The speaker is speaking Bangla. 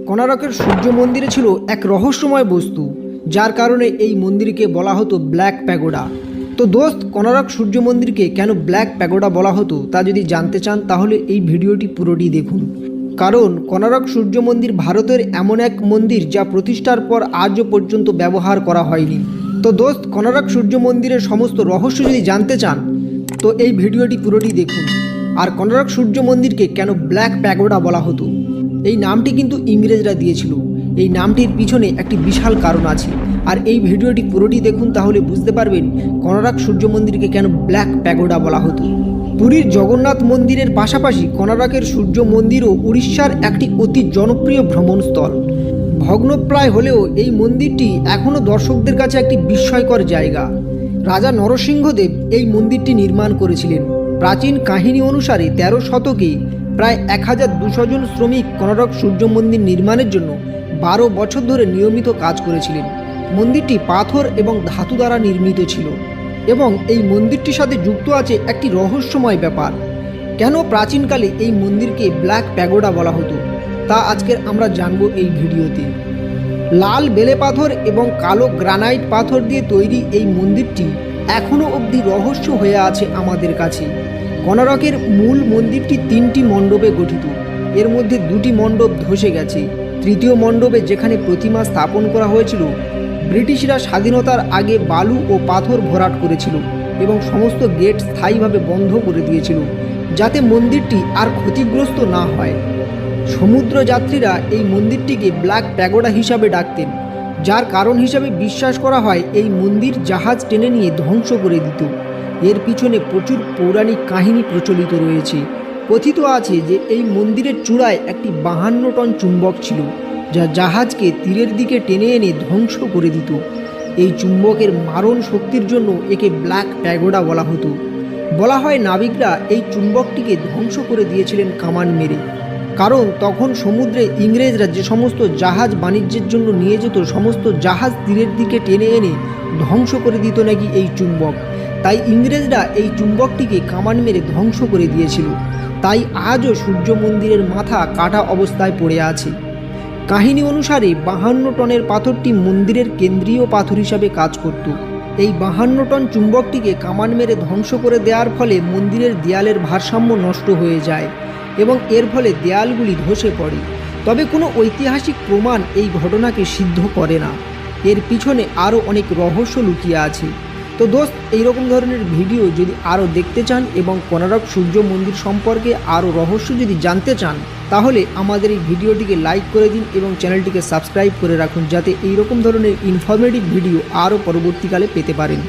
কোণারকের সূর্য মন্দিরে ছিল এক রহস্যময় বস্তু, যার কারণে এই মন্দিরকে বলা হতো ব্ল্যাক প্যাগোডা। তো দোস্ত, কোণারক সূর্য মন্দিরকে কেন ব্ল্যাক প্যাগোডা বলা হতো তা যদি জানতে চান তাহলে এই ভিডিওটি পুরোটি দেখুন। কারণ কোণারক সূর্য মন্দির ভারতের এমন এক মন্দির যা প্রতিষ্ঠার পর আজও পর্যন্ত ব্যবহার করা হয়নি। তো দোস্ত, কোণারক সূর্য মন্দিরের সমস্ত রহস্য যদি জানতে চান তো এই ভিডিওটি পুরোটি দেখুন। আর কোণারক সূর্য মন্দিরকে কেন ব্ল্যাক প্যাগোডা বলা হতো, এই নামটি কিন্তু ইংরেজরা দিয়েছিল। এই নামটির পিছনে একটি বিশাল কারণ আছে, আর এই ভিডিওটি পুরোটি দেখুন, তাহলে বুঝতে পারবেন কোণারক সূর্য মন্দিরকে কেন ব্ল্যাক প্যাগোডা বলা হতো। পুরীর জগন্নাথ মন্দিরের পাশাপাশি কোণারকের সূর্য মন্দিরও উড়িষ্যার একটি অতি জনপ্রিয় ভ্রমণস্থল। ভগ্নপ্রায় হলেও এই মন্দিরটি এখনও দর্শকদের কাছে একটি বিস্ময়কর জায়গা। রাজা নরসিংহদেব এই মন্দিরটি নির্মাণ করেছিলেন। প্রাচীন কাহিনী অনুসারে 13 শতকে প্রায় 1200 জন শ্রমিক কোণারক সূর্য মন্দির নির্মাণের জন্য 12 বছর ধরে নিয়মিত কাজ করেছিলেন। মন্দিরটি পাথর এবং ধাতু দ্বারা নির্মিত ছিল এবং এই মন্দিরটির সাথে যুক্ত আছে একটি রহস্যময় ব্যাপার। কেন প্রাচীনকালে এই মন্দিরকে ব্ল্যাক প্যাগোডা বলা হতো তা আজকের আমরা জানব এই ভিডিওতে। লাল বেলে পাথর এবং কালো গ্রানাইট পাথর দিয়ে তৈরি এই মন্দিরটি এখনও অবধি রহস্য হয়ে আছে আমাদের কাছে। কোণারকের মূল মন্দিরটি 3টি মণ্ডপে গঠিত। এর মধ্যে 2টি মণ্ডপ ধসে গেছে। তৃতীয় মণ্ডপে যেখানে প্রতিমা স্থাপন করা হয়েছিল, ব্রিটিশরা স্বাধীনতার আগে বালু ও পাথর ভরাট করেছিল এবং সমস্ত গেট স্থায়ীভাবে বন্ধ করে দিয়েছিল যাতে মন্দিরটি আর ক্ষতিগ্রস্ত না হয়। সমুদ্রযাত্রীরা এই মন্দিরটিকে ব্ল্যাক প্যাগোডা হিসাবে ডাকতেন, যার কারণ হিসাবে বিশ্বাস করা হয় এই মন্দির জাহাজ টেনে নিয়ে ধ্বংস করে দিত। এর পিছনে প্রচুর পৌরাণিক কাহিনী প্রচলিত রয়েছে। কথিত আছে যে এই মন্দিরের চূড়ায় একটি 52 টন চুম্বক ছিল, যা জাহাজকে তীরের দিকে টেনে এনে ধ্বংস করে দিত। এই চুম্বকের মারণ শক্তির জন্য একে ব্ল্যাক প্যাগোডা বলা হতো। বলা হয় নাবিকরা এই চুম্বকটিকে ধ্বংস করে দিয়েছিলেন কামান মেরে, কারণ তখন সমুদ্রে ইংরেজরা যে সমস্ত জাহাজ বাণিজ্যের জন্য নিয়ে যেত, সমস্ত জাহাজ তীরের দিকে টেনে এনে ধ্বংস করে দিত নাকি এই চুম্বক। তাই ইংরেজরা এই চুম্বকটিকে কামান মেরে ধ্বংস করে দিয়েছিল। তাই আজও সূর্য মন্দিরের মাথা কাটা অবস্থায় পড়ে আছে। কাহিনী অনুসারে 52 টনের পাথরটি মন্দিরের কেন্দ্রীয় পাথর হিসাবে কাজ করত। এই 52 টন চুম্বকটিকে কামান মেরে ধ্বংস করে দেওয়ার ফলে মন্দিরের দেয়ালের ভারসাম্য নষ্ট হয়ে যায় এবং এর ফলে দেয়ালগুলি ধসে পড়ে। তবে কোনো ঐতিহাসিক প্রমাণ এই ঘটনাকে সিদ্ধ করে না। এর পিছনে আরও অনেক রহস্য লুকিয়ে আছে। তো দোস্ত, এইরকম ধরনের ভিডিও যদি আরও দেখতে চান এবং কোণারক সূর্য মন্দির সম্পর্কে আরও রহস্য যদি জানতে চান তাহলে আমাদের এই ভিডিওটিকে লাইক করে দিন এবং চ্যানেলটিকে সাবস্ক্রাইব করে রাখুন, যাতে এইরকম ধরনের ইনফরমেটিভ ভিডিও আরও পরবর্তীকালে পেতে পারেন।